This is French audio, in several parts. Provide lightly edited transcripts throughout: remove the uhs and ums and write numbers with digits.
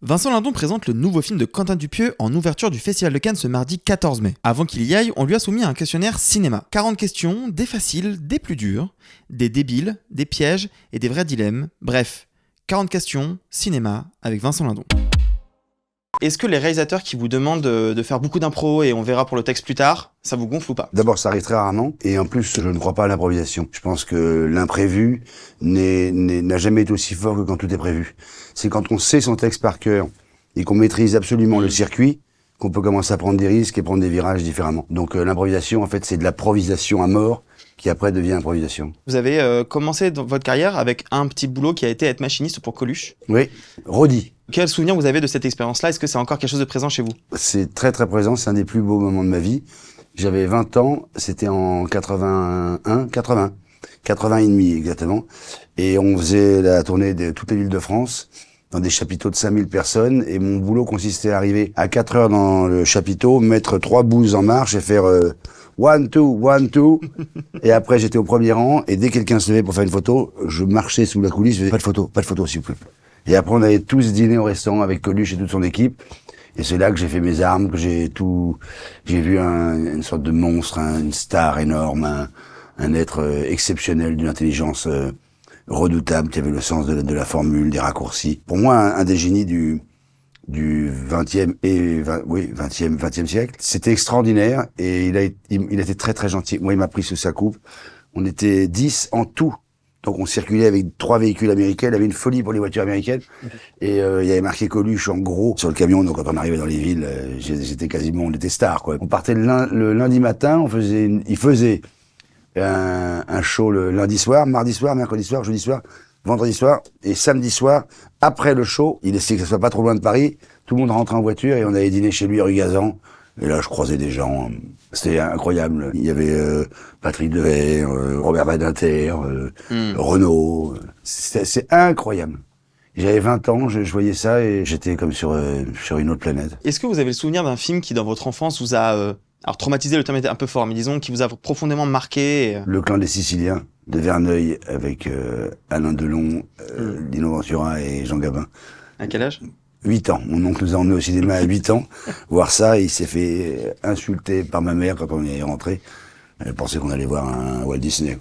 Vincent Lindon présente le nouveau film de Quentin Dupieux en ouverture du Festival de Cannes ce mardi 14 mai. Avant qu'il y aille, on lui a soumis un questionnaire cinéma. 40 questions, des faciles, des plus dures, des débiles, des pièges et des vrais dilemmes. Bref, 40 questions, cinéma avec Vincent Lindon. Est-ce que les réalisateurs qui vous demandent de faire beaucoup d'impro et on verra pour le texte plus tard, ça vous gonfle ou pas? D'abord, ça arrive très rarement, et en plus, je ne crois pas à l'improvisation. Je pense que l'imprévu n'a jamais été aussi fort que quand tout est prévu. C'est quand on sait son texte par cœur et qu'on maîtrise absolument le circuit qu'on peut commencer à prendre des risques et prendre des virages différemment. Donc l'improvisation, en fait, c'est de l'improvisation à mort qui après devient improvisation. Vous avez commencé dans votre carrière avec un petit boulot qui a été être machiniste pour Coluche. Oui, Rodi. Quel souvenir vous avez de cette expérience-là? Est-ce que c'est encore quelque chose de présent chez vous? C'est très très présent, c'est un des plus beaux moments de ma vie. J'avais 20 ans, c'était en 80 et demi exactement. Et on faisait la tournée de toutes les villes de France, dans des chapiteaux de 5000 personnes. Et mon boulot consistait à arriver à 4 heures dans le chapiteau, mettre 3 bouses en marche et faire 1, 2, 1, 2. Et après, j'étais au premier rang. Et dès que quelqu'un se levait pour faire une photo, je marchais sous la coulisse, je faisais pas de photo s'il vous plaît. Et après, on allait tous dîner au restaurant avec Coluche et toute son équipe. Et c'est là que j'ai fait mes armes, que j'ai vu une sorte de monstre, une star énorme, un être exceptionnel d'une intelligence redoutable, qui avait le sens de la formule, des raccourcis. Pour moi, un des génies du 20e siècle. C'était extraordinaire et il a été très très gentil. Moi, il m'a pris sous sa coupe. On était 10 en tout. Donc on circulait avec 3 véhicules américains, il avait une folie pour les voitures américaines. Et il y avait marqué Coluche en gros sur le camion, donc quand on arrivait dans les villes, on était stars quoi. On partait le lundi matin, il faisait un show le lundi soir, mardi soir, mercredi soir, jeudi soir, vendredi soir et samedi soir. Après le show, il essayait que ça soit pas trop loin de Paris, tout le monde rentrait en voiture et on allait dîner chez lui à rue Gazan. Et là, je croisais des gens, c'était incroyable. Il y avait Patrick Devers, Robert Badinter, Renaud. C'est incroyable. J'avais 20 ans, je voyais ça et j'étais comme sur une autre planète. Est-ce que vous avez le souvenir d'un film qui, dans votre enfance, vous a... alors, traumatisé, le terme était un peu fort, mais disons, qui vous a profondément marqué Le Clan des Siciliens, de Verneuil, avec Alain Delon, Dino Ventura et Jean Gabin. À quel âge? 8 ans. Mon oncle nous a emmenés au cinéma à 8 ans, voir ça, et il s'est fait insulter par ma mère quand on y est rentré. Elle pensait qu'on allait voir un Walt Disney.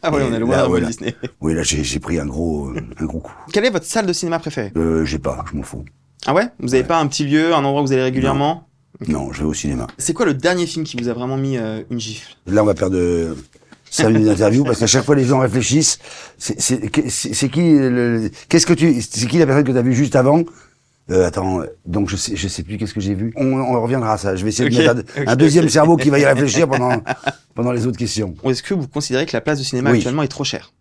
Ah ouais, on allait voir un Walt Disney. Oui, là, j'ai pris un gros coup. Quelle est votre salle de cinéma préférée? J'ai pas, je m'en fous. Ah ouais? Vous avez pas un petit lieu, un endroit où vous allez régulièrement? Non, je vais au cinéma. C'est quoi le dernier film qui vous a vraiment mis une gifle? Là, on va perdre 5 minutes d'interview, parce qu'à chaque fois, les gens réfléchissent. C'est qui c'est qui la personne que t'as vue juste avant? Attends, donc je sais plus qu'est-ce que j'ai vu. On reviendra à ça. Je vais essayer de mettre un deuxième cerveau qui va y réfléchir pendant les autres questions. Est-ce que vous considérez que la place de cinéma actuellement est trop chère?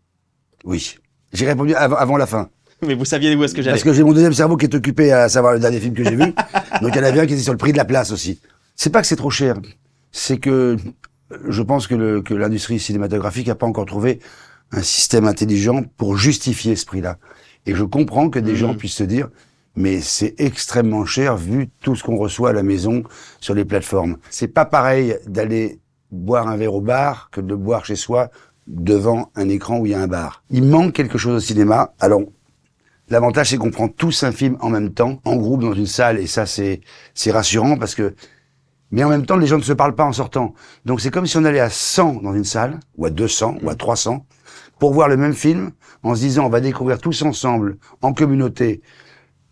Oui. J'ai répondu avant la fin. Mais vous saviez où est-ce que j'allais? Parce que j'ai mon deuxième cerveau qui est occupé à savoir le dernier film que j'ai vu. Donc il y en avait un qui était sur le prix de la place aussi. C'est pas que c'est trop cher. C'est que je pense que l'industrie cinématographique n'a pas encore trouvé un système intelligent pour justifier ce prix-là. Et je comprends que des gens puissent se dire, mais c'est extrêmement cher vu tout ce qu'on reçoit à la maison sur les plateformes. C'est pas pareil d'aller boire un verre au bar que de boire chez soi devant un écran où il y a un bar. Il manque quelque chose au cinéma. Alors, l'avantage, c'est qu'on prend tous un film en même temps, en groupe, dans une salle, et ça, c'est rassurant parce que, mais en même temps, les gens ne se parlent pas en sortant. Donc, c'est comme si on allait à 100 dans une salle, ou à 200, ou à 300, pour voir le même film, en se disant, on va découvrir tous ensemble, en communauté,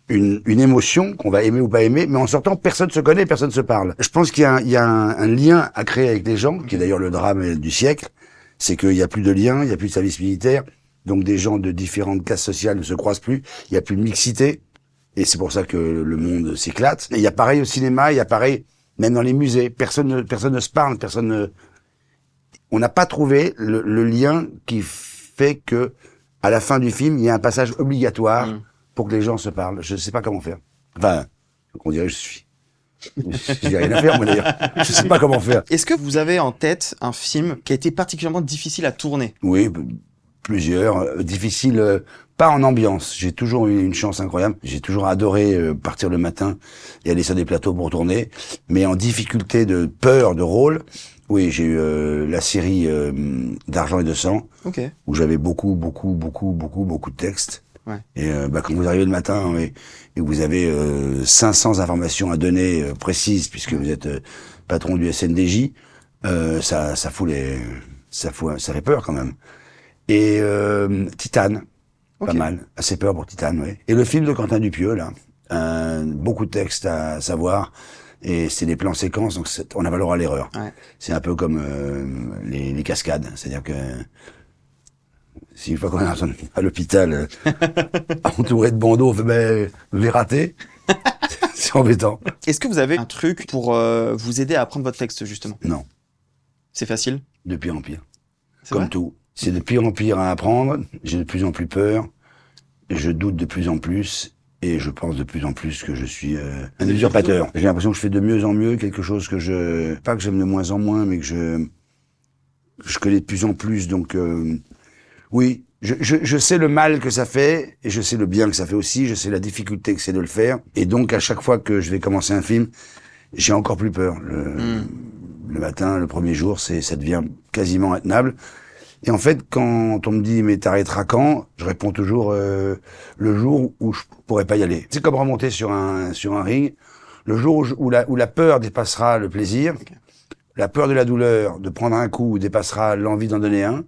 une émotion qu'on va aimer ou pas aimer, mais en sortant, personne se connaît, personne se parle. Je pense qu'il y a un lien à créer avec les gens, qui est d'ailleurs le drame du siècle, c'est qu'il n'y a plus de lien, il n'y a plus de service militaire, donc des gens de différentes classes sociales ne se croisent plus, il n'y a plus de mixité, et c'est pour ça que le monde s'éclate. Et il y a pareil au cinéma, il y a pareil même dans les musées, personne ne se parle, on n'a pas trouvé le lien qui fait que à la fin du film, il y a un passage obligatoire pour que les gens se parlent. Je ne sais pas comment faire. Enfin, on dirait que j'ai rien à faire, moi d'ailleurs. Je sais pas comment faire. Est-ce que vous avez en tête un film qui a été particulièrement difficile à tourner? Oui, plusieurs. Difficiles, pas en ambiance. J'ai toujours eu une chance incroyable. J'ai toujours adoré partir le matin et aller sur des plateaux pour tourner. Mais en difficulté de peur, de rôle, oui, j'ai eu la série d'Argent et de sang, où j'avais beaucoup de textes. Ouais. Et quand vous arrivez le matin et vous avez 500 informations à donner précises, puisque vous êtes patron du SNDJ, ça fait peur quand même. Et Titane, pas mal, assez peur pour Titane, oui. Et le film de Quentin Dupieux, là, beaucoup de textes à savoir, et c'est des plans séquences, donc on a le droit à l'erreur. Ouais. C'est un peu comme les cascades, c'est-à-dire que si une fois qu'on est à l'hôpital, entouré de bandeaux, vous raté, c'est embêtant. Est-ce que vous avez un truc pour vous aider à apprendre votre texte, justement? Non, C'est facile? de pire en pire. C'est Comme vrai tout. C'est de pire en pire à apprendre, j'ai de plus en plus peur, je doute de plus en plus, et je pense de plus en plus que je suis un usurpateur. J'ai l'impression que je fais de mieux en mieux quelque chose que pas que j'aime de moins en moins, mais que je connais de plus en plus, donc oui, je sais le mal que ça fait, et je sais le bien que ça fait aussi, je sais la difficulté que c'est de le faire, et donc à chaque fois que je vais commencer un film, j'ai encore plus peur. Le matin, le premier jour, ça devient quasiment intenable. Et en fait, quand on me dit « mais t'arrêteras quand ?» je réponds toujours le jour où je pourrais pas y aller. C'est comme remonter sur un ring. Le jour où la peur dépassera le plaisir, la peur de la douleur, de prendre un coup, dépassera l'envie d'en donner un.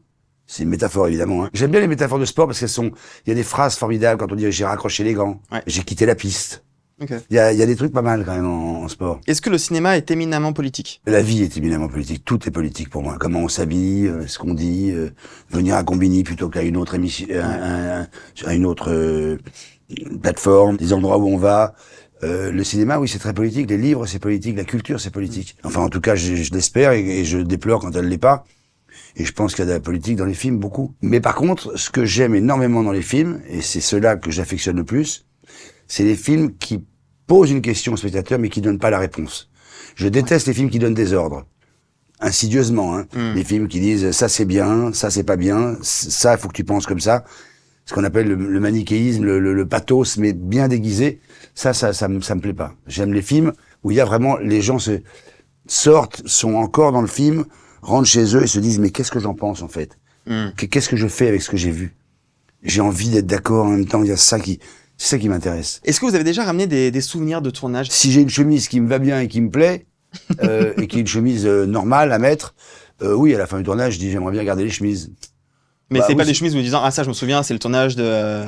C'est une métaphore, évidemment. Hein. J'aime bien les métaphores de sport parce il y a des phrases formidables quand on dit « j'ai raccroché les gants ouais. j'ai quitté la piste ». Okay. Il y a des trucs pas mal quand même en sport. Est-ce que le cinéma est éminemment politique? La vie est éminemment politique. Tout est politique pour moi. Comment on s'habille, ce qu'on dit, venir à Combini plutôt qu'à une autre émission, à une autre plateforme, des endroits où on va. Le cinéma, oui, c'est très politique. Les livres, c'est politique. La culture, c'est politique. Enfin, en tout cas, je l'espère et je déplore quand elle l'est pas. Et je pense qu'il y a de la politique dans les films, beaucoup. Mais par contre, ce que j'aime énormément dans les films, et c'est ceux-là que j'affectionne le plus, c'est les films qui posent une question au spectateur, mais qui donnent pas la réponse. Je déteste les films qui donnent des ordres. Insidieusement, hein. Les films qui disent, ça c'est bien, ça c'est pas bien, ça, il faut que tu penses comme ça. Ce qu'on appelle le manichéisme, le pathos, mais bien déguisé. Ça me plaît pas. J'aime les films où il y a vraiment, les gens sortent, sont encore dans le film, rentrent chez eux et se disent, mais qu'est-ce que j'en pense, en fait? Qu'est-ce que je fais avec ce que j'ai vu? J'ai envie d'être d'accord en même temps, il y a c'est ça qui m'intéresse. Est-ce que vous avez déjà ramené des souvenirs de tournage? Si j'ai une chemise qui me va bien et qui me plaît, et qui est une chemise normale à mettre, oui, à la fin du tournage, je dis j'aimerais bien garder les chemises. Mais bah, c'est oui, pas des chemises où vous disant ah ça je me souviens c'est le tournage de.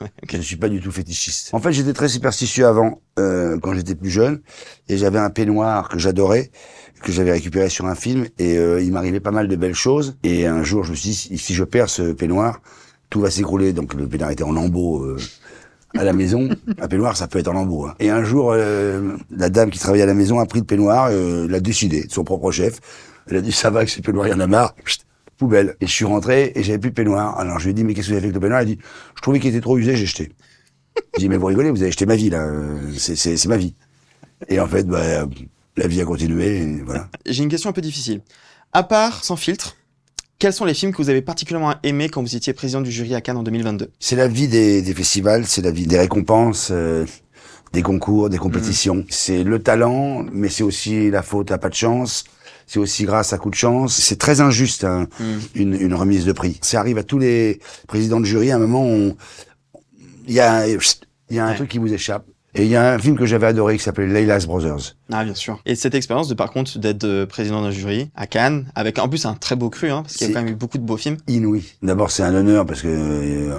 Ouais, okay. Je suis pas du tout fétichiste. En fait, j'étais très superstitieux avant, quand j'étais plus jeune, et j'avais un peignoir que j'adorais, que j'avais récupéré sur un film, et il m'arrivait pas mal de belles choses. Et un jour, je me suis dit si je perds ce peignoir, tout va s'écrouler. Donc le peignoir était en lambeaux. À la maison, un peignoir, ça peut être en lambeaux. Hein. Et un jour, la dame qui travaillait à la maison a pris le peignoir, l'a décidé, de son propre chef. Elle a dit, ça va, que ce peignoir, il y en a marre, chut, poubelle. Et je suis rentré et j'avais plus de peignoir. Alors je lui ai dit, mais qu'est-ce que vous avez fait avec le peignoir? Elle a dit, je trouvais qu'il était trop usé, j'ai jeté. J'ai dit, mais vous rigolez, vous avez jeté ma vie, là. C'est ma vie. Et en fait, la vie a continué, et voilà. J'ai une question un peu difficile. À part Sans filtre, quels sont les films que vous avez particulièrement aimés quand vous étiez président du jury à Cannes en 2022? C'est la vie des festivals, c'est la vie des récompenses, des concours, des compétitions. C'est le talent, mais c'est aussi la faute à pas de chance. C'est aussi grâce à coup de chance. C'est très injuste, hein, une remise de prix. Ça arrive à tous les présidents de jury. À un moment, il y a un truc qui vous échappe. Et il y a un film que j'avais adoré qui s'appelait Leila's Brothers. Ah, bien sûr. Et cette expérience par contre, d'être président d'un jury à Cannes, avec en plus un très beau cru, hein, parce qu'il y a quand même eu beaucoup de beaux films. Inouï. D'abord, c'est un honneur parce que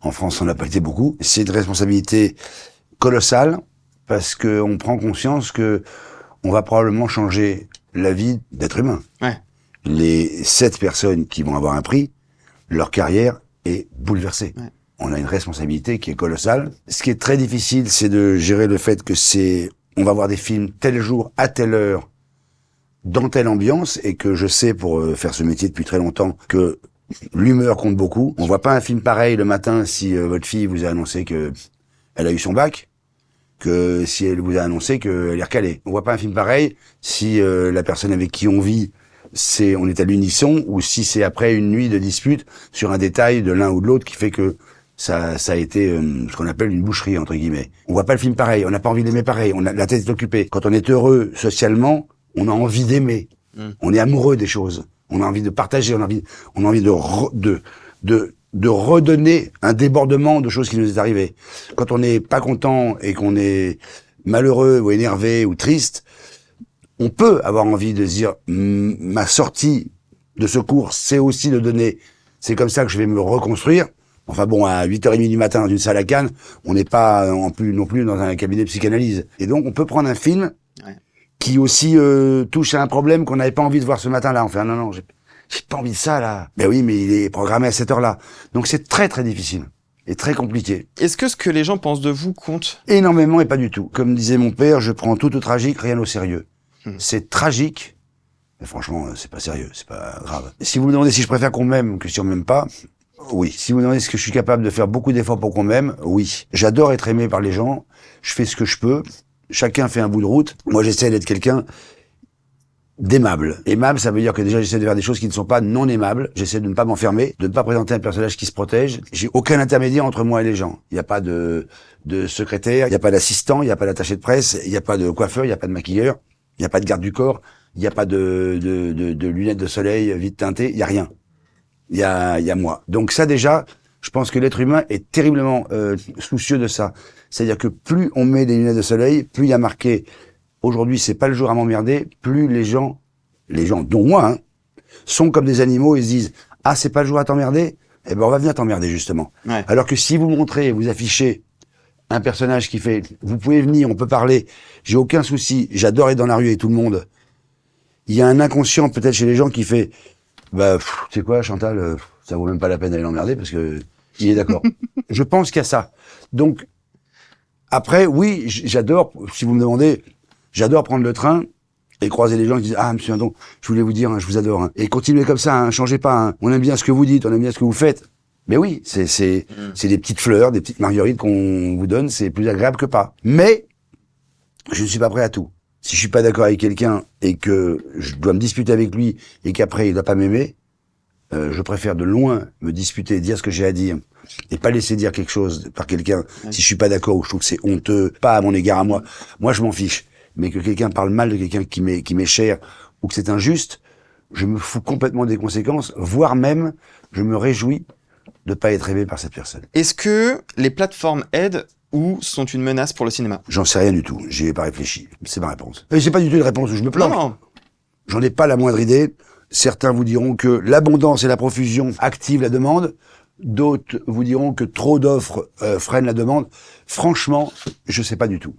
en France, on n'a pas été beaucoup. C'est une responsabilité colossale parce que on prend conscience que on va probablement changer la vie d'êtres humains. Ouais. Les 7 personnes qui vont avoir un prix, leur carrière est bouleversée. Ouais. On a une responsabilité qui est colossale. Ce qui est très difficile, c'est de gérer le fait que on va voir des films tel jour, à telle heure, dans telle ambiance, et que je sais, pour faire ce métier depuis très longtemps, que l'humeur compte beaucoup. On voit pas un film pareil le matin si votre fille vous a annoncé que elle a eu son bac, que si elle vous a annoncé qu'elle est recalée. On voit pas un film pareil si la personne avec qui on vit, on est à l'unisson, ou si c'est après une nuit de dispute sur un détail de l'un ou de l'autre qui fait que ça a été ce qu'on appelle une boucherie, entre guillemets. On voit pas le film pareil, on n'a pas envie d'aimer pareil, la tête est occupée. Quand on est heureux socialement, on a envie d'aimer. On est amoureux des choses. On a envie de partager, on a envie de redonner un débordement de choses qui nous est arrivé. Quand on n'est pas content et qu'on est malheureux ou énervé ou triste, on peut avoir envie de se dire ma sortie de secours, c'est aussi de donner. C'est comme ça que je vais me reconstruire. Enfin bon, à 8h30 du matin dans une salle à Cannes, on n'est pas non plus dans un cabinet de psychanalyse. Et donc on peut prendre un film qui aussi touche à un problème qu'on n'avait pas envie de voir ce matin-là. Enfin non, j'ai pas envie de ça là. Ben oui, mais il est programmé à cette heure-là. Donc c'est très très difficile et très compliqué. Est-ce que ce que les gens pensent de vous compte? Énormément et pas du tout. Comme disait mon père, je prends tout au tragique, rien au sérieux. C'est tragique, mais franchement, c'est pas sérieux, c'est pas grave. Si vous me demandez si je préfère qu'on m'aime que si on m'aime pas, oui. Si vous me demandez est-ce que je suis capable de faire beaucoup d'efforts pour qu'on m'aime, oui. J'adore être aimé par les gens, je fais ce que je peux, chacun fait un bout de route. Moi, j'essaie d'être quelqu'un d'aimable. Aimable, ça veut dire que déjà, j'essaie de faire des choses qui ne sont pas non aimables. J'essaie de ne pas m'enfermer, de ne pas présenter un personnage qui se protège. J'ai aucun intermédiaire entre moi et les gens. Il n'y a pas de secrétaire, il n'y a pas d'assistant, il n'y a pas d'attaché de presse, il n'y a pas de coiffeur, il n'y a pas de maquilleur, il n'y a pas de garde du corps, il n'y a pas de lunettes de soleil vite teintées, il n'y a rien. Il y a moi. Donc ça déjà, je pense que l'être humain est terriblement soucieux de ça. C'est-à-dire que plus on met des lunettes de soleil, plus il y a marqué aujourd'hui, c'est pas le jour à m'emmerder, plus les gens, dont moi, hein, sont comme des animaux et se disent « Ah, c'est pas le jour à t'emmerder ?» Eh ben, on va venir t'emmerder, justement. Ouais. Alors que si vous montrez, vous affichez un personnage qui fait « Vous pouvez venir, on peut parler, j'ai aucun souci, j'adore être dans la rue avec tout le monde. » Il y a un inconscient, peut-être, chez les gens qui fait « Bah, tu sais quoi, Chantal, ça vaut même pas la peine d'aller l'emmerder parce que il est d'accord. » Je pense qu'il y a ça. Donc, après, oui, j'adore, si vous me demandez... J'adore prendre le train et croiser les gens qui disent « Ah, monsieur Hindon, je voulais vous dire, hein, je vous adore. Hein. » Et continuez comme ça, hein, changez pas. Hein. On aime bien ce que vous dites, on aime bien ce que vous faites. Mais oui, c'est des petites fleurs, des petites marguerites qu'on vous donne, c'est plus agréable que pas. Mais je ne suis pas prêt à tout. Si je suis pas d'accord avec quelqu'un et que je dois me disputer avec lui et qu'après il doit pas m'aimer, je préfère de loin me disputer, dire ce que j'ai à dire et pas laisser dire quelque chose par quelqu'un si je suis pas d'accord ou je trouve que c'est honteux, pas à mon égard à moi. Moi, je m'en fiche. Mais que quelqu'un parle mal de quelqu'un qui m'est cher ou que c'est injuste, je me fous complètement des conséquences, voire même, je me réjouis de pas être aimé par cette personne. Est-ce que les plateformes aident ou sont une menace pour le cinéma? J'en sais rien du tout, j'y ai pas réfléchi, c'est ma réponse. Et c'est pas du tout une réponse où je me planque. Non. J'en ai pas la moindre idée. Certains vous diront que l'abondance et la profusion activent la demande. D'autres vous diront que trop d'offres freinent la demande. Franchement, je sais pas du tout.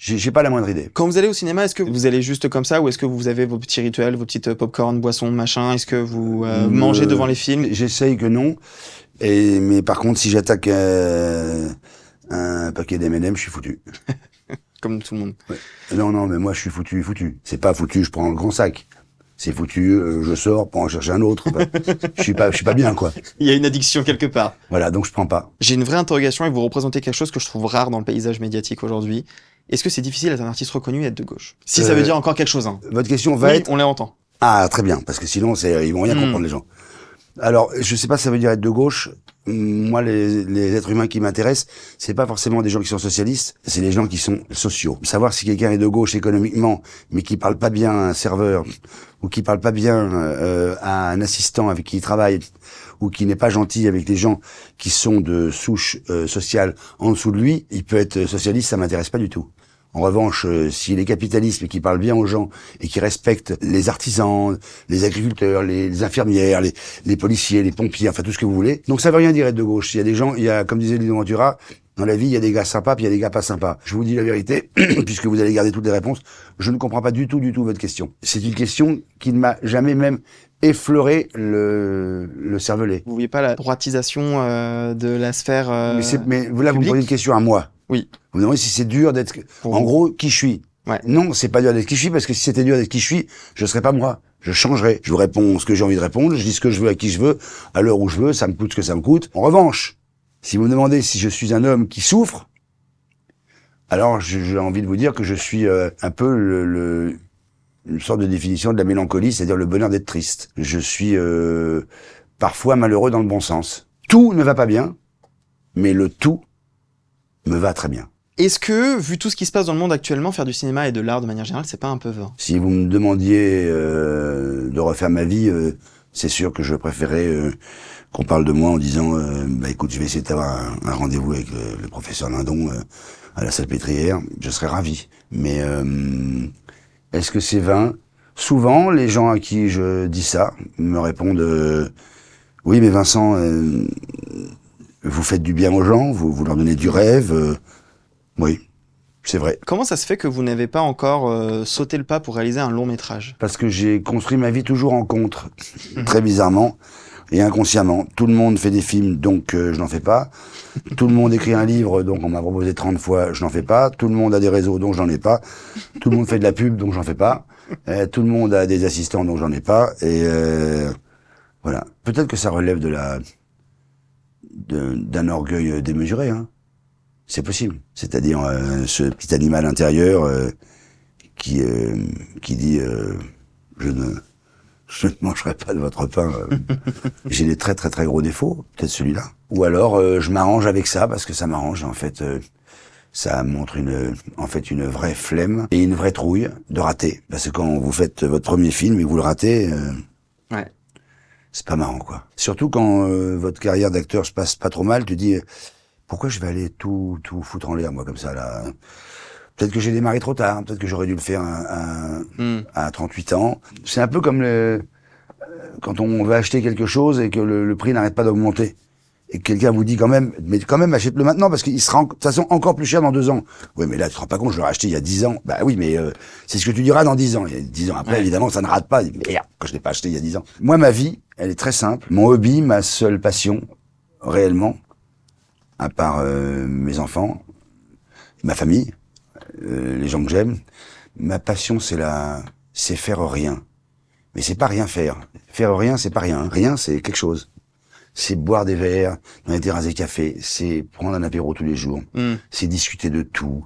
J'ai pas la moindre idée. Quand vous allez au cinéma, est-ce que vous allez juste comme ça ou est-ce que vous avez vos petits rituels, vos petites popcorn, boissons, machin? Est-ce que vous mangez devant les films? J'essaye que non. Mais par contre, si j'attaque un paquet d'M&M, je suis foutu. Comme tout le monde. Ouais. Non, mais moi je suis foutu. C'est pas foutu, je prends le grand sac. C'est foutu, je sors pour en chercher un autre. Je suis pas bien, quoi. Il y a une addiction quelque part. Voilà, donc je prends pas. J'ai une vraie interrogation et vous représentez quelque chose que je trouve rare dans le paysage médiatique aujourd'hui. Est-ce que c'est difficile d'être un artiste reconnu et être de gauche? Si ça veut dire encore quelque chose, hein. Votre question va être... on les entend. Ah, très bien, parce que sinon, ils vont rien comprendre, les gens. Alors, je sais pas si ça veut dire être de gauche. Moi, les êtres humains qui m'intéressent, c'est pas forcément des gens qui sont socialistes, c'est des gens qui sont sociaux. Savoir si quelqu'un est de gauche économiquement, mais qui parle pas bien à un serveur, ou qui parle pas bien à un assistant avec qui il travaille, ou qui n'est pas gentil avec les gens qui sont de souche sociale en dessous de lui, il peut être socialiste, ça m'intéresse pas du tout. En revanche, s'il est capitaliste et qu'il parle bien aux gens et qui respecte les artisans, les agriculteurs, les infirmières, les policiers, les pompiers, enfin tout ce que vous voulez. Donc ça veut rien dire être de gauche. Il y a des gens, comme disait Lino Ventura, dans la vie, il y a des gars sympas puis il y a des gars pas sympas. Je vous dis la vérité, puisque vous allez garder toutes les réponses, je ne comprends pas du tout votre question. C'est une question qui ne m'a jamais même effleuré le cervelet. Vous voyez pas la droitisation de la sphère mais là, vous me posez une question à moi. Oui. Vous me demandez si c'est dur d'être... En gros, qui je suis. Ouais. Non, c'est pas dur d'être qui je suis, parce que si c'était dur d'être qui je suis, je serais pas moi. Je changerais. Je vous réponds ce que j'ai envie de répondre, je dis ce que je veux à qui je veux, à l'heure où je veux, ça me coûte ce que ça me coûte. En revanche, si vous me demandez si je suis un homme qui souffre, alors j'ai envie de vous dire que je suis un peu une sorte de définition de la mélancolie, c'est-à-dire le bonheur d'être triste. Je suis parfois malheureux dans le bon sens. Tout ne va pas bien, mais le tout me va très bien. Est-ce que, vu tout ce qui se passe dans le monde actuellement, faire du cinéma et de l'art de manière générale, c'est pas un peu vain? Si vous me demandiez de refaire ma vie, C'est sûr que je préférais qu'on parle de moi en disant écoute, je vais essayer d'avoir un rendez-vous avec le professeur Lindon à la Salpêtrière. Je serais ravi. Mais est-ce que c'est vain? Souvent, les gens à qui je dis ça me répondent oui, mais Vincent, vous faites du bien aux gens, vous leur donnez du rêve. Oui, c'est vrai. Comment ça se fait que vous n'avez pas encore sauté le pas pour réaliser un long métrage? Parce que j'ai construit ma vie toujours en contre, très bizarrement et inconsciemment. Tout le monde fait des films, donc je n'en fais pas. Tout le monde écrit un livre, donc on m'a proposé 30 fois, je n'en fais pas. Tout le monde a des réseaux, donc j'en ai pas. Tout le monde fait de la pub, donc j'en fais pas. Tout le monde a des assistants, donc j'en ai pas. Et voilà. Peut-être que ça relève d'un orgueil démesuré, hein. C'est possible. C'est-à-dire ce petit animal intérieur qui dit je ne mangerai pas de votre pain. J'ai des très très très gros défauts, peut-être celui-là. Ou alors je m'arrange avec ça parce que ça m'arrange. En fait, ça montre une vraie flemme et une vraie trouille de rater. Parce que quand vous faites votre premier film et que vous le ratez, Ouais. c'est pas marrant, quoi. Surtout quand votre carrière d'acteur se passe pas trop mal, tu dis pourquoi je vais aller tout foutre en l'air, moi, comme ça, là. Peut-être que j'ai démarré trop tard, peut-être que j'aurais dû le faire à 38 ans. C'est un peu comme quand on va acheter quelque chose et que le prix n'arrête pas d'augmenter. Et que quelqu'un vous dit quand même achète-le maintenant parce qu'il sera de toute façon encore plus cher dans 2 ans. Oui, mais là, tu te rends pas compte, je l'aurais acheté il y a 10 ans. Bah oui, mais c'est ce que tu diras dans 10 ans. Il y a 10 ans après, évidemment, ça ne rate pas. Merde, quand je l'ai pas acheté il y a 10 ans. Moi, ma vie, elle est très simple. Mon hobby, ma seule passion, réellement, à part mes enfants, ma famille, les gens que j'aime, ma passion, c'est faire rien. Mais c'est pas rien faire. Faire rien, c'est pas rien. Rien, c'est quelque chose. C'est boire des verres dans les terrasses des cafés, c'est prendre un apéro tous les jours, c'est discuter de tout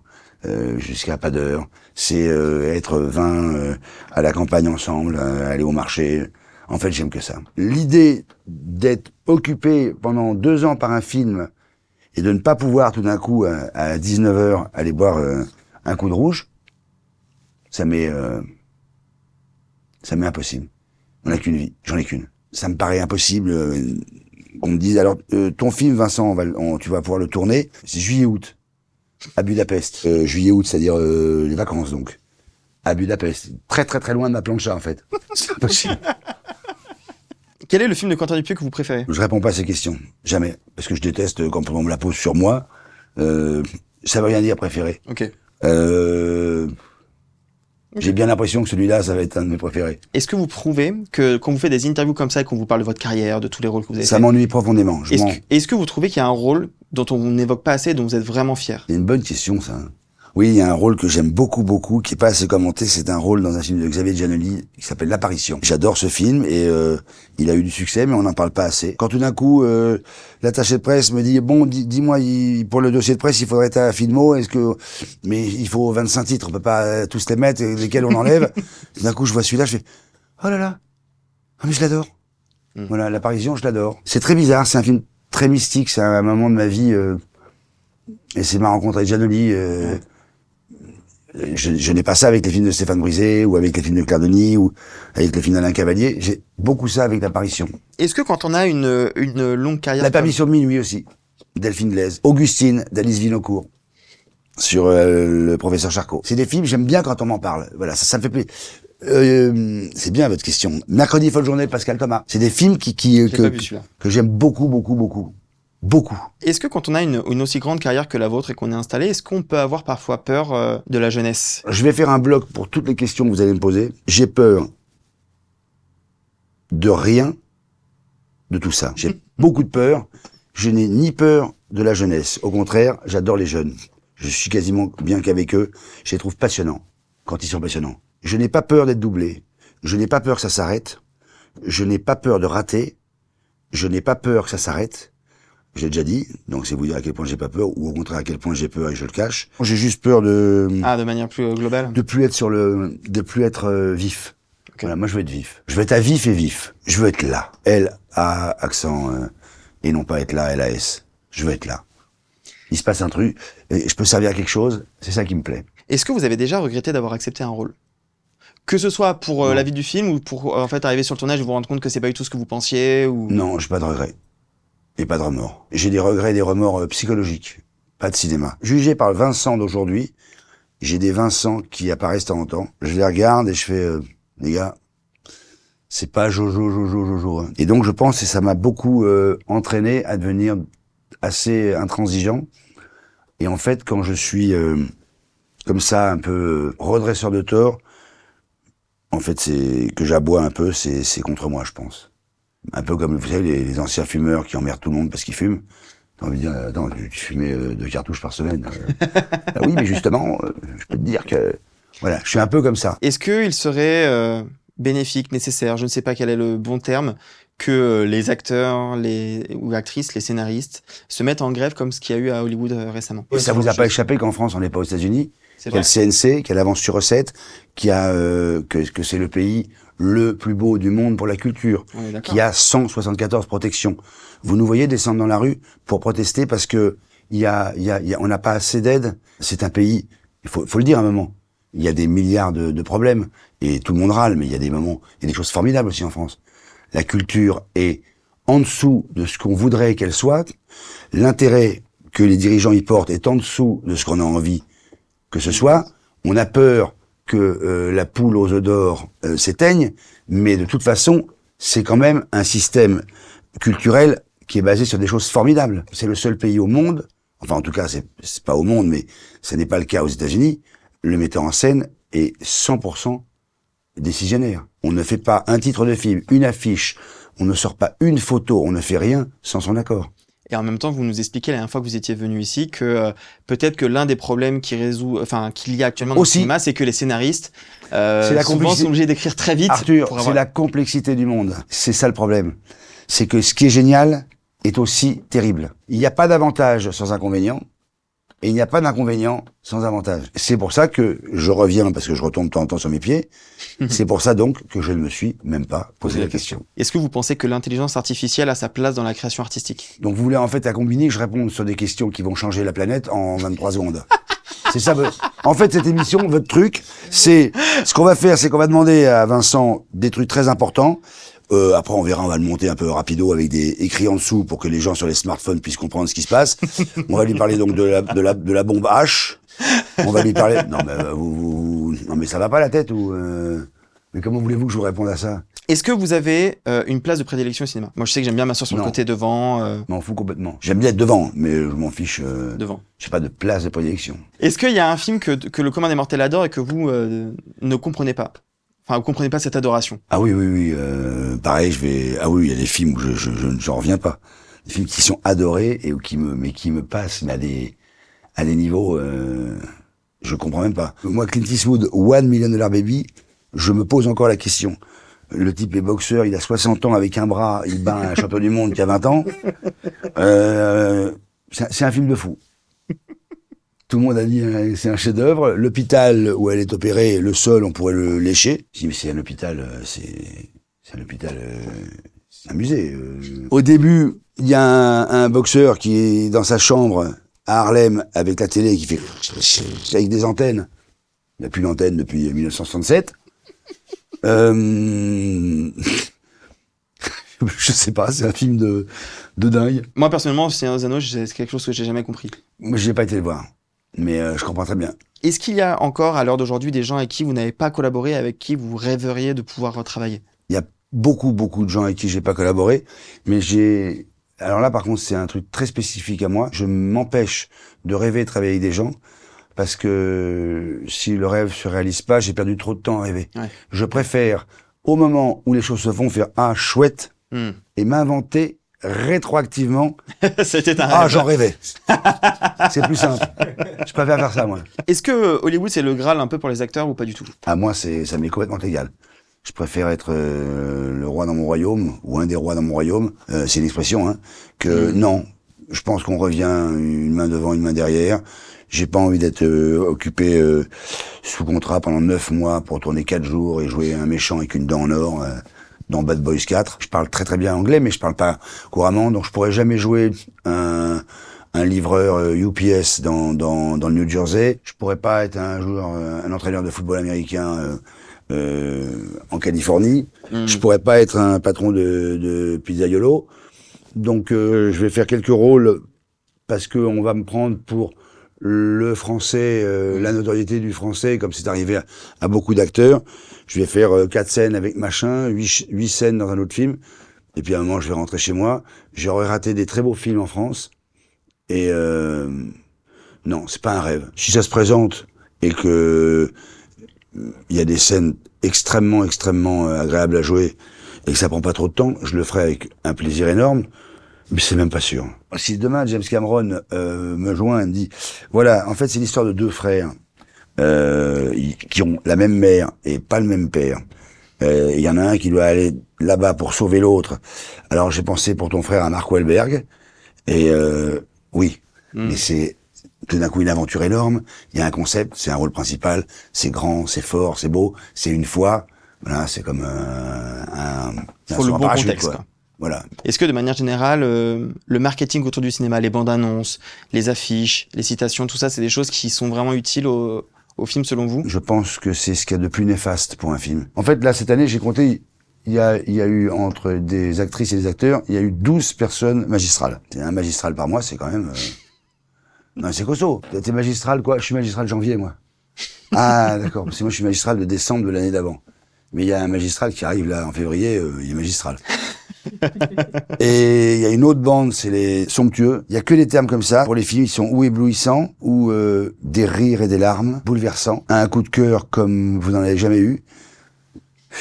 jusqu'à pas d'heure, c'est être 20 à la campagne ensemble, aller au marché. En fait, j'aime que ça. L'idée d'être occupé pendant 2 ans par un film et de ne pas pouvoir tout d'un coup à 19h aller boire un coup de rouge, ça m'est impossible. On n'a qu'une vie, j'en ai qu'une. Ça me paraît impossible qu'on me dise alors ton film, Vincent, tu vas pouvoir le tourner, c'est juillet-août à Budapest. Juillet-août, c'est-à-dire les vacances donc. À Budapest, très très très loin de ma plancha en fait. C'est impossible. Quel est le film de Quentin Dupieux que vous préférez? Je réponds pas à ces questions, jamais, parce que je déteste quand on me la pose sur moi. Ça veut rien dire préféré. Ok. J'ai bien l'impression que celui-là, ça va être un de mes préférés. Est-ce que vous trouvez que quand vous faites des interviews comme ça et qu'on vous parle de votre carrière, de tous les rôles que vous avez Ça fait, m'ennuie profondément. est-ce que vous trouvez qu'il y a un rôle dont on n'évoque pas assez et dont vous êtes vraiment fier? C'est une bonne question, ça. Oui, il y a un rôle que j'aime beaucoup, beaucoup, qui est pas assez commenté. C'est un rôle dans un film de Xavier Giannoli qui s'appelle L'Apparition. J'adore ce film et il a eu du succès, mais on n'en parle pas assez. Quand tout d'un coup, l'attaché de presse me dit bon, dis-moi, pour le dossier de presse, il faudrait ta filmo. Mais il faut 25 titres, on peut pas tous les mettre, lesquels on enlève. Tout d'un coup, je vois celui-là, je fais oh là là, ah mais je l'adore. Voilà, L'Apparition, je l'adore. C'est très bizarre, c'est un film très mystique, c'est un moment de ma vie et c'est ma rencontre avec Giannoli. Je n'ai pas ça avec les films de Stéphane Brisé ou avec les films de Claire Denis ou avec les films d'Alain Cavalier. J'ai beaucoup ça avec L'Apparition. Est-ce que quand on a une longue carrière... La Permission de minuit aussi, Delphine Glaise. Augustine, d'Alice Vinocourt, sur le professeur Charcot. C'est des films, j'aime bien quand on m'en parle. Voilà, ça me fait plaisir. C'est bien votre question. Mercredi, folle journée de Pascal Thomas. C'est des films que j'aime beaucoup, beaucoup, beaucoup. Beaucoup. Est-ce que quand on a une aussi grande carrière que la vôtre et qu'on est installé, est-ce qu'on peut avoir parfois peur de la jeunesse? Je vais faire un bloc pour toutes les questions que vous allez me poser. J'ai peur de rien de tout ça. J'ai beaucoup de peur. Je n'ai ni peur de la jeunesse. Au contraire, j'adore les jeunes. Je suis quasiment bien qu'avec eux. Je les trouve passionnants quand ils sont passionnants. Je n'ai pas peur d'être doublé. Je n'ai pas peur que ça s'arrête. Je n'ai pas peur de rater. Je n'ai pas peur que ça s'arrête. J'ai déjà dit, donc c'est vous dire à quel point j'ai pas peur, ou au contraire à quel point j'ai peur et je le cache. J'ai juste peur de manière plus globale. De plus être vif. Okay. Voilà, moi je veux être vif. Je veux être à vif et vif. Je veux être là. L-A accent et non pas être là, L-A-S. Je veux être là. Il se passe un truc, et je peux servir à quelque chose, c'est ça qui me plaît. Est-ce que vous avez déjà regretté d'avoir accepté un rôle? Que ce soit pour Non. la vie du film ou pour en fait arriver sur le tournage et vous rendre compte que c'est pas du tout ce que vous pensiez ou... Non, j'ai pas de regrets. Et pas de remords. J'ai des regrets et des remords psychologiques. Pas de cinéma. Jugé par le Vincent d'aujourd'hui, j'ai des Vincent qui apparaissent de temps en temps. Je les regarde et je fais, les gars, c'est pas Jojo. Hein. Et donc je pense que ça m'a beaucoup entraîné à devenir assez intransigeant. Et en fait, quand je suis comme ça, un peu redresseur de tort, en fait, c'est que j'aboie un peu, c'est contre moi, je pense. Un peu comme, vous savez, les anciens fumeurs qui emmerdent tout le monde parce qu'ils fument. T'as envie de dire, attends, tu fumais 2 cartouches par semaine. Ah oui, mais justement, je peux te dire que, voilà, je suis un peu comme ça. Est-ce qu'il serait bénéfique, nécessaire, je ne sais pas quel est le bon terme, que les acteurs ou actrices, les scénaristes, se mettent en grève comme ce qu'il y a eu à Hollywood récemment? Et ça vous a pas échappé qu'en France, on n'est pas aux États-Unis, C'est qu'il y a vrai. le CNC, qu'il y a l'avance sur recette, qu'il y a, que c'est le pays le plus beau du monde pour la culture, On est d'accord. qu'il y a 174 protections. Vous nous voyez descendre dans la rue pour protester parce que on n'a pas assez d'aide. C'est un pays, il faut le dire à un moment. Il y a des milliards de problèmes et tout le monde râle, mais il y a des moments, il y a des choses formidables aussi en France. La culture est en dessous de ce qu'on voudrait qu'elle soit. L'intérêt que les dirigeants y portent est en dessous de ce qu'on a envie que ce soit. On a peur que la poule aux œufs d'or s'éteigne, mais de toute façon, c'est quand même un système culturel qui est basé sur des choses formidables. C'est le seul pays au monde, enfin en tout cas c'est pas au monde, mais ce n'est pas le cas aux États-Unis, le metteur en scène est 100% décisionnaire. On ne fait pas un titre de film, une affiche, on ne sort pas une photo, on ne fait rien sans son accord. Et en même temps, vous nous expliquez la dernière fois que vous étiez venu ici que peut-être que l'un des problèmes qu'il y a actuellement dans Aussi. le cinéma, c'est que les scénaristes la souvent complexité. sont obligés d'écrire très vite. Arthur, pour c'est avoir... la complexité du monde. C'est ça le problème. C'est que ce qui est génial est aussi terrible. Il n'y a pas d'avantage sans inconvénient, et il n'y a pas d'inconvénient sans avantage. C'est pour ça que je reviens, parce que je retombe de temps en temps sur mes pieds, c'est pour ça donc que je ne me suis même pas posé la question. Est-ce que vous pensez que l'intelligence artificielle a sa place dans la création artistique? Donc vous voulez en fait à combiner que je réponde sur des questions qui vont changer la planète en 23 secondes. C'est ça. En fait, cette émission, votre truc, c'est ce qu'on va faire, c'est qu'on va demander à Vincent des trucs très importants. Après, on verra, on va le monter un peu rapido avec des écrits en dessous pour que les gens sur les smartphones puissent comprendre ce qui se passe. On va lui parler donc de la bombe H. On va lui parler. Non, mais non, mais ça va pas la tête ou mais comment voulez-vous que je vous réponde à ça? Est-ce que vous avez une place de prédilection au cinéma? Moi, je sais que j'aime bien m'asseoir sur le Non. côté devant. Je m'en fous complètement. J'aime bien être devant, mais je m'en fiche. Devant. J'ai pas de place de prédilection. Est-ce qu'il y a un film que le commun des mortels adore et que vous ne comprenez pas? Enfin, vous comprenez pas cette adoration? Ah oui. Pareil, ah oui, il y a des films où j'en reviens pas. Des films qui sont adorés et qui me passent mais à des niveaux, je comprends même pas. Moi, Clint Eastwood, $1 Million Baby, je me pose encore la question. Le type est boxeur, il a 60 ans avec un bras, il bat un champion du monde qui a 20 ans. C'est un film de fou. Tout le monde a dit c'est un chef-d'œuvre. L'hôpital où elle est opérée, le sol, on pourrait le lécher. Je dis mais c'est un hôpital, c'est un hôpital, c'est un musée. Au début, il y a un boxeur qui est dans sa chambre à Harlem avec la télé qui fait avec des antennes. Il n'y a plus d'antenne depuis 1967. Je sais pas, c'est un film de dingue. Moi, personnellement, Seigneur des Anneaux, c'est quelque chose que j'ai jamais compris. Moi, j'ai pas été le voir, mais je comprends très bien. Est-ce qu'il y a encore, à l'heure d'aujourd'hui, des gens avec qui vous n'avez pas collaboré, avec qui vous rêveriez de pouvoir travailler? Il y a beaucoup de gens avec qui j'ai pas collaboré, mais alors là, par contre, c'est un truc très spécifique à moi. Je m'empêche de rêver de travailler avec des gens parce que si le rêve se réalise pas, j'ai perdu trop de temps à rêver. Ouais. Je préfère, au moment où les choses se font, faire ah chouette et m'inventer rétroactivement. C'était un Ah, rêve. j'en rêvais. C'est plus simple. Je préfère faire ça, moi. Est-ce que Hollywood, c'est le Graal un peu pour les acteurs ou pas du tout? À moi, ça m'est complètement égal. Je préfère être le roi dans mon royaume, ou un des rois dans mon royaume, c'est une expression, hein, que non, je pense qu'on revient une main devant, une main derrière. J'ai pas envie d'être occupé sous contrat pendant 9 mois pour tourner 4 jours et jouer un méchant avec une dent en or dans Bad Boys 4. Je parle très très bien anglais, mais je parle pas couramment, donc je pourrais jamais jouer un livreur UPS dans le New Jersey. Je pourrais pas être un entraîneur de football américain en Californie. Je pourrais pas être un patron de pizzaiolo. Donc je vais faire quelques rôles parce que on va me prendre pour le français, la notoriété du français, comme c'est arrivé à beaucoup d'acteurs. Je vais faire 4 scènes avec machin, 8 scènes dans un autre film. Et puis à un moment, je vais rentrer chez moi. J'aurais raté des très beaux films en France. Et non, c'est pas un rêve. Si ça se présente et que il y a des scènes extrêmement agréables à jouer et que ça prend pas trop de temps, je le ferai avec un plaisir énorme. Mais c'est même pas sûr. Si demain James Cameron me joint et me dit, voilà, en fait c'est l'histoire de 2 frères qui ont la même mère et pas le même père. Il y en a un qui doit aller là-bas pour sauver l'autre. Alors j'ai pensé pour ton frère à Mark Wahlberg. Et oui, mais c'est tout d'un coup une aventure énorme. Il y a un concept, c'est un rôle principal, c'est grand, c'est fort, c'est beau, c'est une fois. Voilà, c'est comme un faut le bon contexte, quoi. Voilà. Est-ce que de manière générale, le marketing autour du cinéma, les bandes annonces, les affiches, les citations, tout ça, c'est des choses qui sont vraiment utiles au film selon vous? Je pense que c'est ce qu'il y a de plus néfaste pour un film. En fait, là, cette année, j'ai compté, il y a eu, entre des actrices et des acteurs, il y a eu 12 personnes magistrales. Un magistral par mois, c'est quand même... Non, c'est costaud. T'es magistral, quoi? Je suis magistral de janvier, moi. Ah, d'accord. Parce que moi, je suis magistral de décembre de l'année d'avant. Mais il y a un magistral qui arrive là, en février, il est magistral. Et il y a une autre bande, c'est les somptueux. Il y a que des termes comme ça. Pour les films, ils sont ou éblouissants, ou des rires et des larmes, bouleversants. Un coup de cœur comme vous n'en avez jamais eu.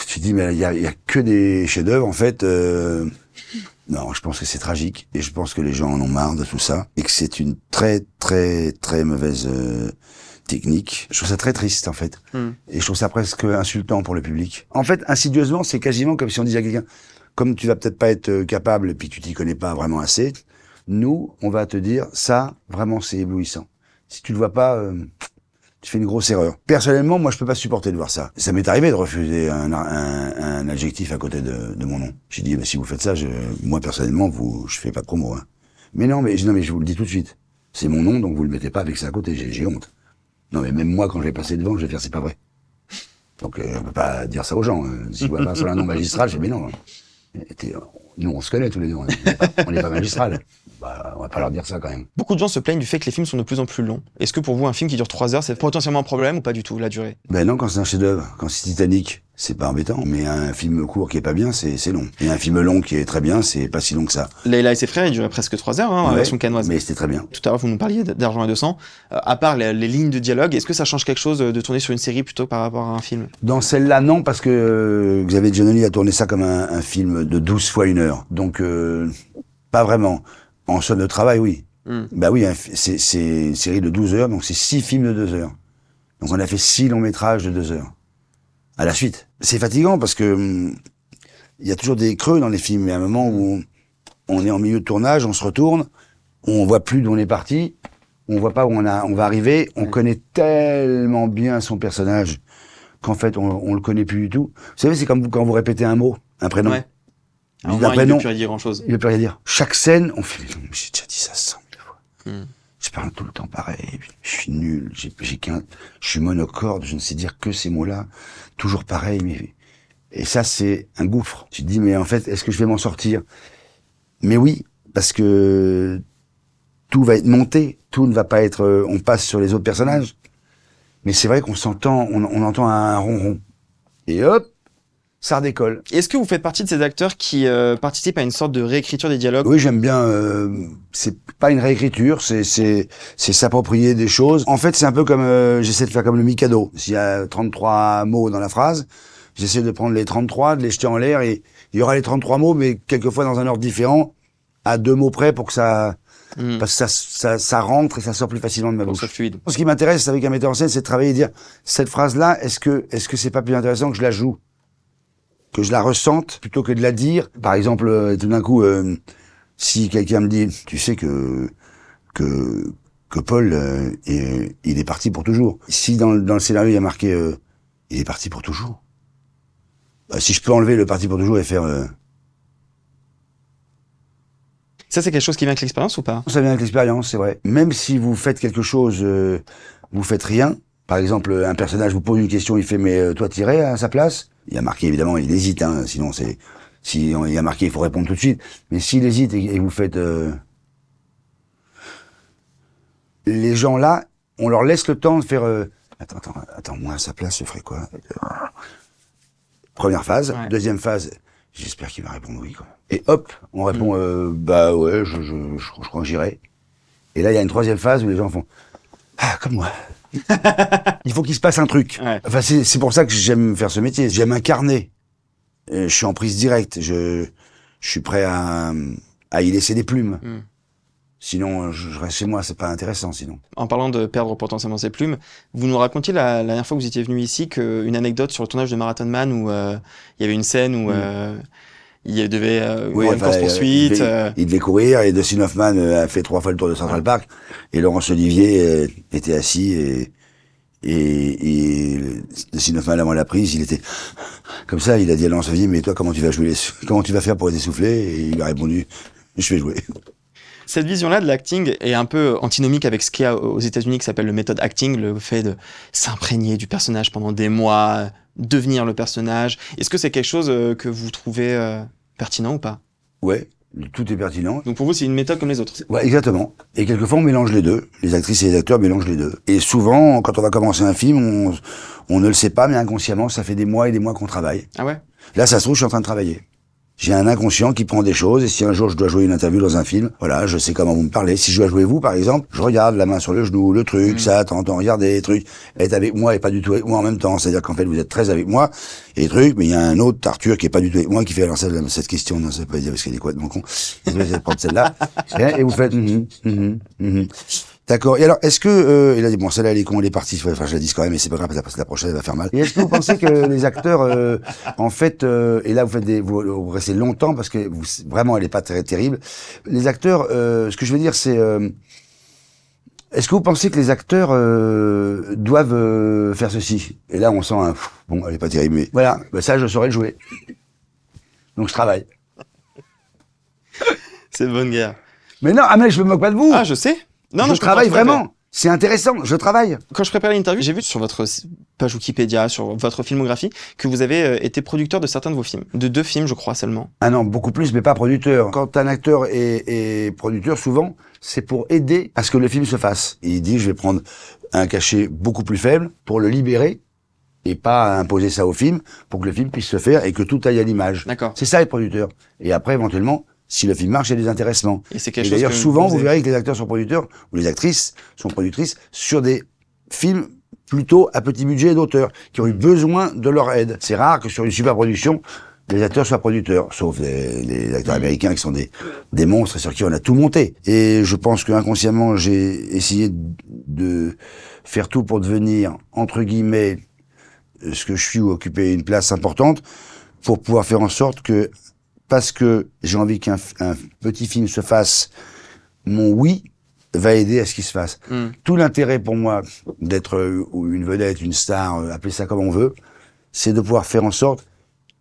Tu te dis, mais il y a que des chefs-d'œuvre, en fait. Non, je pense que c'est tragique. Et je pense que les gens en ont marre de tout ça. Et que c'est une très mauvaise technique. Je trouve ça très triste, en fait. Et je trouve ça presque insultant pour le public. En fait, insidieusement, c'est quasiment comme si on disait à quelqu'un, comme tu vas peut-être pas être capable et puis tu t'y connais pas vraiment assez, nous, on va te dire, ça, vraiment, c'est éblouissant. Si tu le vois pas, tu fais une grosse erreur. Personnellement, moi, je peux pas supporter de voir ça. Ça m'est arrivé de refuser un adjectif à côté de mon nom. J'ai dit, si vous faites ça, moi, personnellement, je fais pas de promo. Hein. Mais non, mais je vous le dis tout de suite. C'est mon nom, donc vous le mettez pas avec ça à côté. J'ai honte. Non, mais même moi, quand je vais passer devant, je vais faire, c'est pas vrai. Donc, on peut pas dire ça aux gens. Si je vois pas sur un nom magistral, je dis, mais non. Nous, on se connaît tous les deux. On n'est pas magistral. Bah, on va pas leur dire ça quand même. Beaucoup de gens se plaignent du fait que les films sont de plus en plus longs. Est-ce que pour vous, un film qui dure 3 heures, c'est potentiellement un problème ou pas du tout, la durée? Ben non, quand c'est un chef-d'œuvre, quand c'est Titanic, c'est pas embêtant. Mais un film court qui est pas bien, c'est long. Et un film long qui est très bien, c'est pas si long que ça. Leila et ses frères, il durait presque 3 heures, en version canoise. Mais c'était très bien. Tout à l'heure, vous nous parliez d'Argent et de sang. À part les lignes de dialogue, est-ce que ça change quelque chose de tourner sur une série plutôt que par rapport à un film? Dans celle-là, non, parce que Xavier Giannoli a tourné ça comme un film de 12 fois 1 heure. Donc, pas vraiment. En somme de travail, oui. Bah oui, c'est une série de 12 heures, donc c'est 6 films de 2 heures. Donc on a fait 6 longs métrages de 2 heures. À la suite. C'est fatigant parce que il y a toujours des creux dans les films. Il y a un moment où on est en milieu de tournage, on se retourne, on voit plus d'où on est parti, on voit pas où on va arriver, on connaît tellement bien son personnage qu'en fait on le connaît plus du tout. Vous savez, c'est comme quand vous répétez un mot, un prénom. Ouais. Alors, il ne peut plus rien dire grand-chose. Il ne peut plus rien dire. Chaque scène, on fait, j'ai déjà dit ça 100 000 fois. Je parle tout le temps pareil. Je suis nul. Je suis monocorde. Je ne sais dire que ces mots-là. Toujours pareil. Et ça, c'est un gouffre. Tu te dis, mais en fait, est-ce que je vais m'en sortir? Mais oui, parce que tout va être monté. Tout ne va pas être, on passe sur les autres personnages. Mais c'est vrai qu'on s'entend, on entend un ronron. Et hop, ça redécolle. Est-ce que vous faites partie de ces acteurs qui participent à une sorte de réécriture des dialogues? Oui, j'aime bien. C'est pas une réécriture, c'est s'approprier des choses. En fait, c'est un peu comme j'essaie de faire comme le Mikado. S'il y a 33 mots dans la phrase, j'essaie de prendre les 33, de les jeter en l'air et il y aura les 33 mots, mais quelquefois dans un ordre différent, à 2 mots près pour que ça, parce que ça rentre et ça sort plus facilement de ma bouche. Pour que ça fluide. Ce qui m'intéresse avec un metteur en scène, c'est de travailler et dire cette phrase-là, est-ce que c'est pas plus intéressant que je la joue? Que je la ressente plutôt que de la dire. Par exemple, tout d'un coup, si quelqu'un me dit, tu sais que Paul, il est parti pour toujours. Si dans le scénario il y a marqué, il est parti pour toujours. Bah, si je peux enlever le parti pour toujours et faire. Ça, c'est quelque chose qui vient avec l'expérience ou pas? Ça vient avec l'expérience, c'est vrai. Même si vous faites quelque chose, vous faites rien. Par exemple, un personnage vous pose une question, il fait mais toi t'irais à sa place? Il y a marqué évidemment, il hésite, hein, sinon c'est si il y a marqué il faut répondre tout de suite. Mais s'il hésite et vous faites les gens là, on leur laisse le temps de faire attends, moi à sa place je ferais quoi? Première phase, Ouais. deuxième phase, j'espère qu'il va répondre oui quoi. Et hop, on répond bah ouais, je crois que j'irai. Et là il y a une troisième phase où les gens font ah comme moi. Il faut qu'il se passe un truc. Ouais. Enfin, c'est pour ça que j'aime faire ce métier. J'aime incarner. Je suis en prise directe. Je suis prêt à y laisser des plumes. Mm. Sinon, je reste chez moi. C'est pas intéressant, sinon. En parlant de perdre potentiellement ses plumes, vous nous racontiez la dernière fois que vous étiez venu ici une anecdote sur le tournage de Marathon Man où il y avait une scène où il devait avoir une course-poursuite. Il devait courir et Dustin Hoffman a fait 3 fois le tour de Central Park et Laurence Olivier était assis et Dustin Hoffman avant la prise, il était comme ça. Il a dit à Laurence Olivier mais toi comment tu vas faire pour être essoufflé? Et il a répondu je vais jouer. Cette vision-là de l'acting est un peu antinomique avec ce qu'il y a aux États-Unis qui s'appelle le method acting, le fait de s'imprégner du personnage pendant des mois, devenir le personnage. Est-ce que c'est quelque chose que vous trouvez pertinent ou pas? Ouais, tout est pertinent. Donc pour vous, c'est une méthode comme les autres. Ouais, exactement. Et quelquefois, on mélange les deux. Les actrices et les acteurs mélangent les deux. Et souvent, quand on va commencer un film, on ne le sait pas, mais inconsciemment, ça fait des mois et des mois qu'on travaille. Ah ouais? Là, ça se trouve, je suis en train de travailler. J'ai un inconscient qui prend des choses, et si un jour je dois jouer une interview dans un film, voilà, je sais comment vous me parlez. Si je dois jouer vous, par exemple, je regarde la main sur le genou, le truc, ça, t'entends, regardez les trucs, être avec moi et pas du tout avec moi en même temps. C'est-à-dire qu'en fait, vous êtes très avec moi, et les trucs, mais il y a un autre, Arthur, qui est pas du tout avec moi, qui fait, alors cette question, non, c'est pas dire parce qu'elle est complètement con. Vous allez prendre celle-là, et vous faites, D'accord. Et alors, est-ce que il a dit bon, celle-là elle est con, elle est partie. Enfin, je la dis quand même, mais c'est pas grave parce que la prochaine elle va faire mal. Et est-ce que vous pensez que les acteurs, en fait, et là vous faites vous restez longtemps parce que vraiment elle est pas très terrible. Les acteurs, ce que je veux dire, c'est est-ce que vous pensez que les acteurs doivent faire ceci? Et là, on sent un bon, elle est pas terrible, mais voilà, bah, ça je saurais le jouer. Donc je travaille. C'est de bonne guerre. Mais non, ah mais je me moque pas de vous. Ah, je sais. Non, je je travaille comprends tout à fait. vraiment. C'est intéressant, je travaille. Quand je préparais l'interview, j'ai vu sur votre page Wikipédia, sur votre filmographie, que vous avez été producteur de certains de vos films. De 2 films, je crois, seulement. Ah non, beaucoup plus, mais pas producteur. Quand un acteur est producteur, souvent, c'est pour aider à ce que le film se fasse. Il dit, je vais prendre un cachet beaucoup plus faible pour le libérer et pas imposer ça au film pour que le film puisse se faire et que tout aille à l'image. D'accord. C'est ça, être producteur. Et après, éventuellement, si le film marche, il y a des intéressements. Et c'est quelque Et chose d'ailleurs, que souvent, vous avez- verrez que les acteurs sont producteurs, ou les actrices sont productrices, sur des films plutôt à petit budget d'auteurs, qui ont eu besoin de leur aide. C'est rare que sur une super production, les acteurs soient producteurs, sauf les acteurs américains qui sont des monstres et sur qui on a tout monté. Et je pense que inconsciemment, j'ai essayé de faire tout pour devenir, entre guillemets, ce que je suis ou occuper une place importante, pour pouvoir faire en sorte que, parce que j'ai envie qu'un petit film se fasse, mon oui va aider à ce qu'il se fasse. Tout l'intérêt pour moi d'être une vedette, une star, appelez ça comme on veut, c'est de pouvoir faire en sorte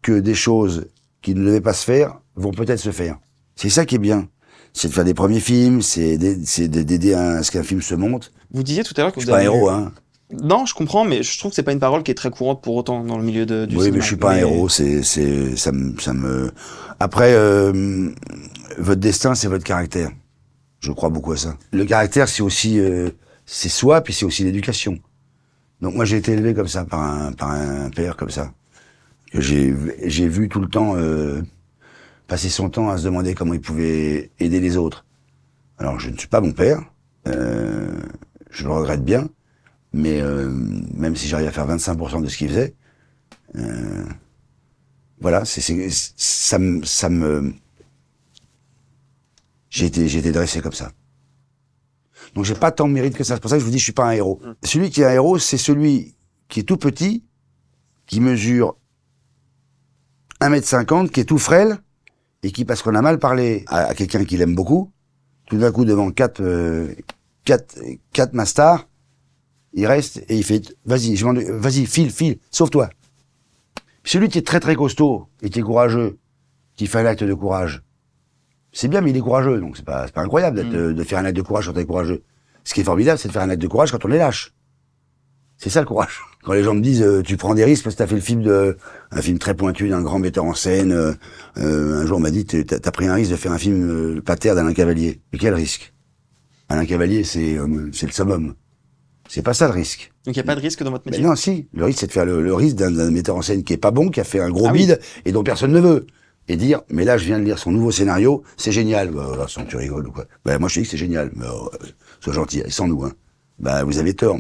que des choses qui ne devaient pas se faire vont peut-être se faire. C'est ça qui est bien. C'est de faire des premiers films, c'est d'aider à ce qu'un film se monte. Vous disiez tout à l'heure que Je vous suis pas un avez héros, hein. Non, je comprends, mais je trouve que c'est pas une parole qui est très courante pour autant dans le milieu du Oui, cinéma. mais je suis pas un héros. Ça me. Après, votre destin, c'est votre caractère. Je crois beaucoup à ça. Le caractère, c'est aussi, c'est soi, puis c'est aussi l'éducation. Donc moi, j'ai été élevé comme ça par un père comme ça. Que j'ai vu tout le temps passer son temps à se demander comment il pouvait aider les autres. Alors, je ne suis pas mon père. Je le regrette bien. Mais même si j'arrive à faire 25% de ce qu'il faisait, voilà, ça me j'ai été dressé comme ça. Donc j'ai pas tant de mérite que ça. C'est pour ça que je vous dis, je suis pas un héros. Celui qui est un héros, c'est celui qui est tout petit, qui mesure 1m50, qui est tout frêle, et qui, parce qu'on a mal parlé à quelqu'un qu'il aime beaucoup, tout d'un coup devant quatre mastars, il reste et il fait vas-y, vas-y, file, sauve-toi. Celui qui est très très costaud et qui est courageux, qui fait un acte de courage, c'est bien, mais il est courageux, donc c'est pas incroyable de faire un acte de courage quand on est courageux. Ce qui est formidable, c'est de faire un acte de courage quand on est lâche. C'est ça le courage. Quand les gens me disent tu prends des risques parce que t'as fait un film très pointu d'un grand metteur en scène. Un jour on m'a dit t'as pris un risque de faire un film Pater d'Alain Cavalier. Mais quel risque? Alain Cavalier c'est le summum. C'est pas ça le risque. Donc il y a pas de risque dans votre métier? Non, si. Le risque c'est de faire le risque d'un metteur en scène qui est pas bon, qui a fait un gros bide et dont personne ne veut. Et dire mais là je viens de lire son nouveau scénario, c'est génial. Bah, sans tu rigoles ou quoi. Bah moi je te dis que c'est génial. Mais sois gentil, sans nous. Hein. Bah vous avez tort.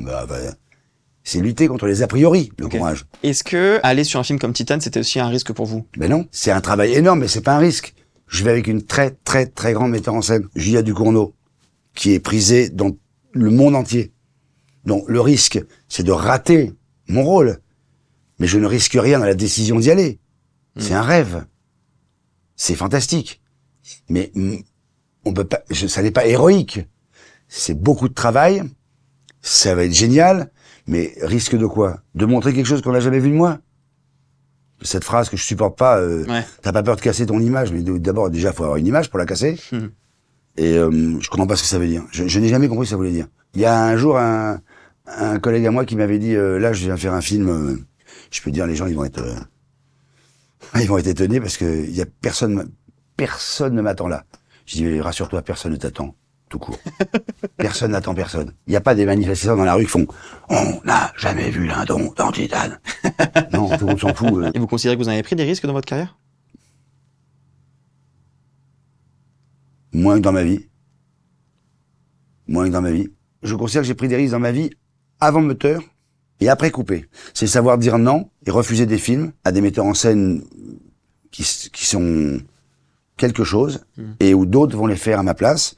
C'est lutter contre les a priori, le courage. Est-ce que aller sur un film comme Titane, c'était aussi un risque pour vous? Ben non, c'est un travail énorme, mais c'est pas un risque. Je vais avec une très très très grande metteur en scène, Julia Ducournau, qui est prisée dans le monde entier. Donc le risque, c'est de rater mon rôle. Mais je ne risque rien dans la décision d'y aller. C'est un rêve. C'est fantastique. Mais on peut pas, ça n'est pas héroïque. C'est beaucoup de travail. Ça va être génial. Mais risque de quoi? De montrer quelque chose qu'on n'a jamais vu de moi. Cette phrase que je supporte pas, t'as pas peur de casser ton image, mais d'abord déjà faut avoir une image pour la casser. Et je comprends pas ce que ça veut dire. Je n'ai jamais compris ce que ça voulait dire. Il y a un jour un collègue à moi qui m'avait dit là je viens faire un film, je peux dire les gens ils vont être étonnés parce que il y a personne ne m'attend là. Je dis rassure-toi, personne ne t'attend. Tout court. Personne n'attend personne. Il n'y a pas des manifestants dans la rue qui font « On n'a jamais vu Lindon dans Titane ». Non, tout le monde s'en fout. Et vous considérez que vous en avez pris des risques dans votre carrière? Moins que dans ma vie. Moins que dans ma vie. Je considère que j'ai pris des risques dans ma vie avant moteur et après coupé. C'est savoir dire non et refuser des films à des metteurs en scène qui sont quelque chose et où d'autres vont les faire à ma place.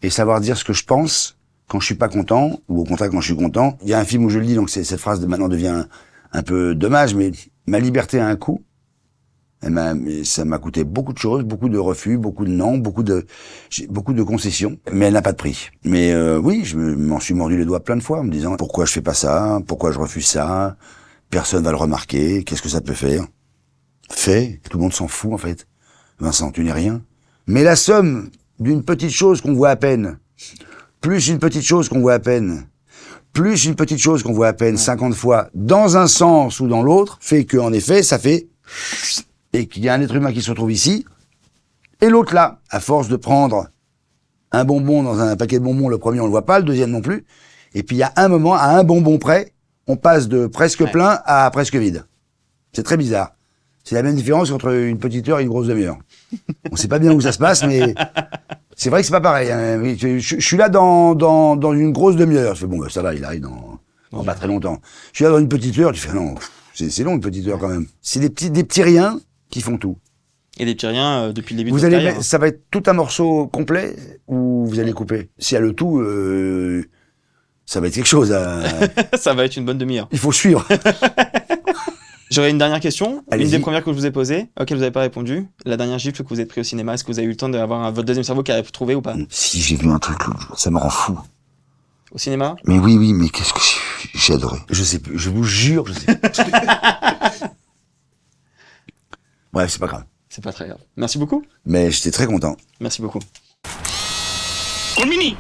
Et savoir dire ce que je pense quand je suis pas content, ou au contraire quand je suis content. Il y a un film où je le dis, donc cette phrase de maintenant devient un peu dommage, mais ma liberté a un coût. Ça m'a coûté beaucoup de choses, beaucoup de refus, beaucoup de non, beaucoup de concessions, mais elle n'a pas de prix. Mais oui, je m'en suis mordu les doigts plein de fois en me disant pourquoi je fais pas ça, pourquoi je refuse ça, personne va le remarquer, qu'est-ce que ça peut faire? Fait, tout le monde s'en fout en fait. Vincent, tu n'es rien. Mais la somme d'une petite chose qu'on voit à peine, plus une petite chose qu'on voit à peine, plus une petite chose qu'on voit à peine 50 fois, dans un sens ou dans l'autre, fait que en effet, ça fait et qu'il y a un être humain qui se retrouve ici, et l'autre là, à force de prendre un bonbon dans un paquet de bonbons, le premier on le voit pas, le deuxième non plus, et puis il y a un moment, à un bonbon près, on passe de presque plein à presque vide. C'est très bizarre. C'est la même différence entre une petite heure et une grosse demi-heure. On sait pas bien où ça se passe, mais c'est vrai que c'est pas pareil. Hein. Je suis là dans une grosse demi-heure. Je fais bon, bah, ça va, il arrive dans pas très longtemps. Je suis là dans une petite heure. Tu fais non, c'est long une petite heure quand même. C'est des petits riens qui font tout. Et des petits riens depuis le début de votre carrière. Ça va être tout un morceau complet ou vous allez couper. S'il y a le tout, ça va être quelque chose. Ça va être une bonne demi-heure. Il faut suivre. J'aurais une dernière question, Allez-y. une des premières que je vous ai posées, auquel vous n'avez pas répondu. La dernière gifle que vous êtes pris au cinéma, est-ce que vous avez eu le temps d'avoir votre deuxième cerveau qui a trouvé ou pas? Si, j'ai vu un truc, ça me rend fou. Au cinéma? Mais oui, mais qu'est-ce que j'ai adoré. Je sais plus, je vous jure, je sais plus. Bref, c'est pas grave. C'est pas très grave. Merci beaucoup. Mais j'étais très content. Merci beaucoup. Mini